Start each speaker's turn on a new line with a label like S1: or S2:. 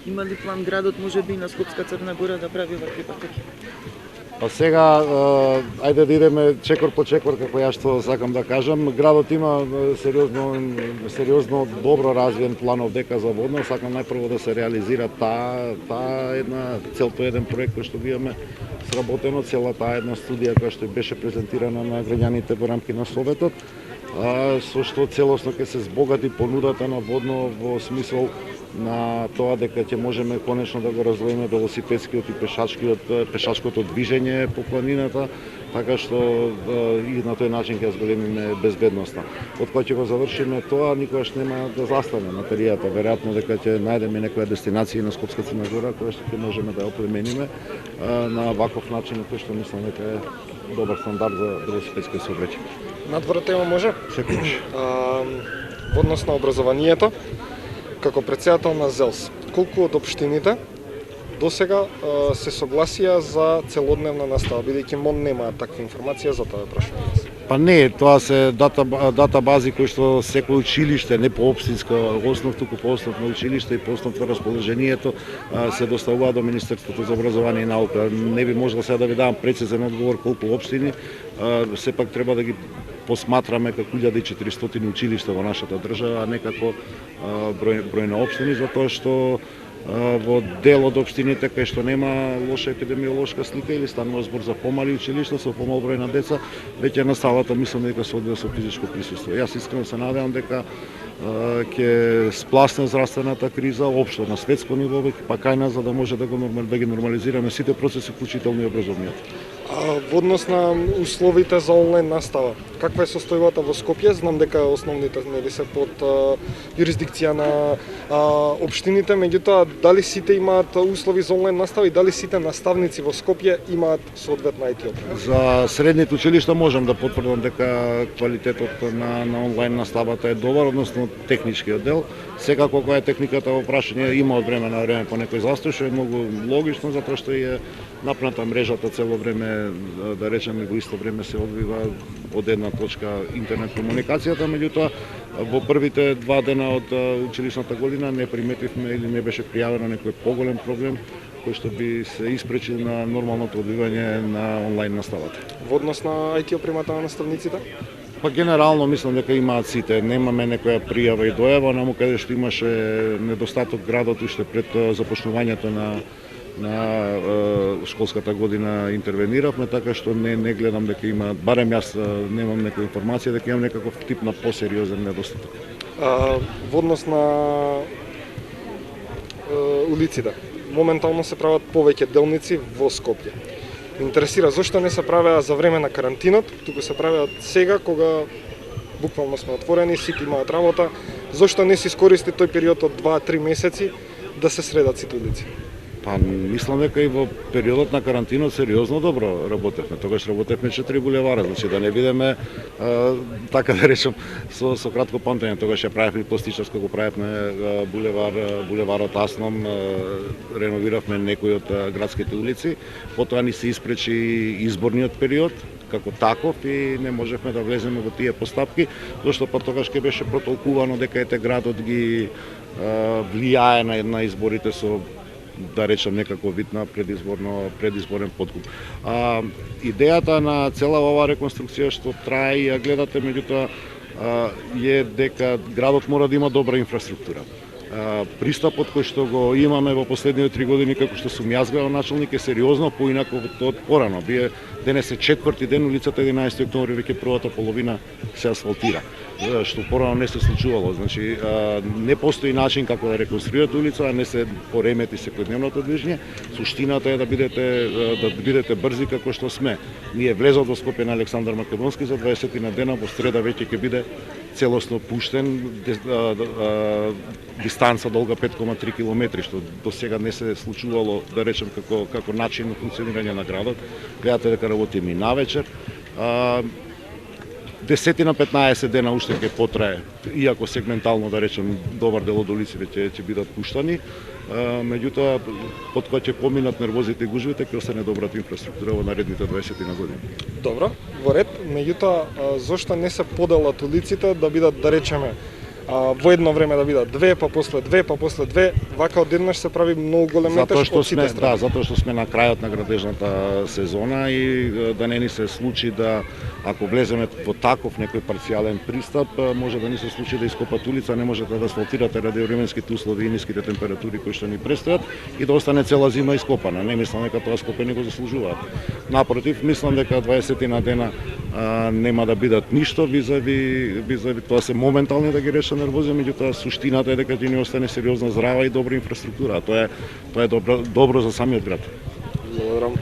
S1: Има ли план градот можеби и на Скопска Црна Гора да прави вакви патеки?
S2: Па сега, ајде да идеме чекор по чекор, како ја што сакам да кажам. Градот има сериозно добро развиен планов дека за водно. Сакам најпрво да се реализира таа една цел, тој еден проект кој што го имаме сработено, цела таа една студија која што беше презентирана на граѓаните во рамки на Советот, со што целосно ќе се збогати понудата на водно во смисол на тоа дека ќе можеме конечно да го развоиме велосипедскиот и пешачкото движење по планината, така што и на тој начин ќе зголемиме безбедноста. Од кога ќе го завршиме тоа, никогаш нема да застане материјата. Веројатно дека ќе најдеме некоја дестинација на Скопска Црна Гора која што ќе можеме да ја оплемениме на ваков начин, кој што мислам дека е добар стандард за велосипедски сообраќај.
S3: Надвора тема може?
S2: Секогаш.
S3: Во однос на образованието, како претседател на ЗЕЛС, колку од општините досега се согласија за целодневна настава, бидејќи МОН нема таква информација, за тоа прашувам.
S2: Па не, тоа се датабази кои што секој училиште, не по општинска основ, туку по основ на училиште и по основ на расположението се доставува до Министерството за образование и наука. Не би можел сега да ви давам прецизен одговор колку општини, сепак треба да ги посматраме како 1400 училишта во нашата држава, а не како број на општини, затоа што во дел од општините кај што нема лоша епидемиолошка слика или станува збор за помали училишта со помал број на деца, веќе наставата мислам дека се одвива со физичко присуство. Јас искрено се надевам дека ќе спласне здравствената криза општо на светско ниво, па кај нас, за да може да ги нормализираме сите процеси, вклучително и образовниот.
S3: Во однос на условите за онлайн настава, каква е состојбата во Скопје? Знам дека основните нели се под юрисдикција на општините, меѓутоа дали сите имаат услови за онлайн настава и дали сите наставници во Скопје имаат соодветна IT опрема?
S2: За средните училишта можам да потврдам дека квалитетот на онлайн наставата е добар, односно техничкиот дел. Секако кога е техниката во прашање, има од време на време по некој застој, што е многу логично, затоа што е напната мрежата цело време, да речеме, во исто време се одвива од една точка интернет комуникацијата, меѓутоа во првите 2 дена од училишната година не приметивме или не беше пријавено некој поголем проблем кој што би се испречил на нормалното одвивање на онлайн наставата.
S3: Во однос на IT опремата на наставниците?
S2: Па генерално мислам дека имаат сите, немаме некоја пријава и дојава, наму каде што имаше недостаток градот уште пред започнувањето на школската година интервениравме, така што не гледам дека има, барем јас немам некоја информација дека имам некаков тип на посериозен недостаток.
S3: Во однос на улиците, моментално се прават повеќе делници во Скопје. Интересира зошто не се правеа за време на карантинот, туку се правеат сега кога буквално сме отворени, сите имаат работа. Зошто не се искористи тој период од 2-3 месеци да се средат сите улици?
S2: Па мислам дека и во периодот на карантинот сериозно добро работевме. Тогаш работевме 4 булевара, значи да не бидеме така да речем со кратко памтење. Тогаш ја правевме пластичарско, го правевме булеварот Асном, реновиравме некои од градските улици. Потоа ни се испречи изборниот период како таков и не можевме да влеземе во тие постапки, зашто па тогаш ќе беше протолкувано дека ете градот ги влијае на изборите со, да речем, некако вид на предизборен подкуп. Идејата на цела оваа реконструкција што трае и ја гледате, меѓутоа е дека градот мора да има добра инфраструктура. Пристапот кој што го имаме во последните 3 години, како што сум јас градоначалник, е сериозно поинако од порано. Денес е 4ти ден, улицата 11 октомври, веќе првата половина се асфалтира, што порано не се случувало. Значи, не постои начин како да реконструирате улица, а не се поремети секојдневното движење. Суштината е да бидете брзи како што сме. Ние влезот во Скопје на Александар Македонски за 20 на дена, во среда веќе ќе биде целосно пуштен, дистанца долга 5,3 км, што до сега не се случувало, да речем, како начин на функционирање на градот. Гледате дека работиме и навечер. 10 на 15 дена уште ќе потрае, иако сегментално, да речем, добар дел од улиците ќе бидат пуштани. Меѓутоа, под кога ќе поминат нервозите и гужвите, ќе остане добрата инфраструктура во наредните 20 на години.
S3: Добро, во ред, меѓутоа, зошто не се поделат улиците да бидат, да речеме, во едно време да бидат 2, па после 2, па после 2, вака одеднаш се прави многу голем
S2: Затоа
S3: метеж
S2: што
S3: од сите
S2: сме,
S3: страни.
S2: затоа што сме на крајот на градежната сезона и да не ни се случи да ако влеземе во таков некој парцијален пристап, може да ни се случи да ископат улица, не можете да асфалтирате ради временските услови и ниските температури кои што ни престојат и да остане цела зима ископана. Не мислам дека тоа Скопјани го заслужуваат. Напротив, мислам дека 20 на дена нема да бидат ништо визави тоа се моментални да ги реша нервози, меѓутоа суштината е дека ќе ни остане сериозна здрава и добра инфраструктура. Тоа е добро за самиот град.
S3: Благодарам.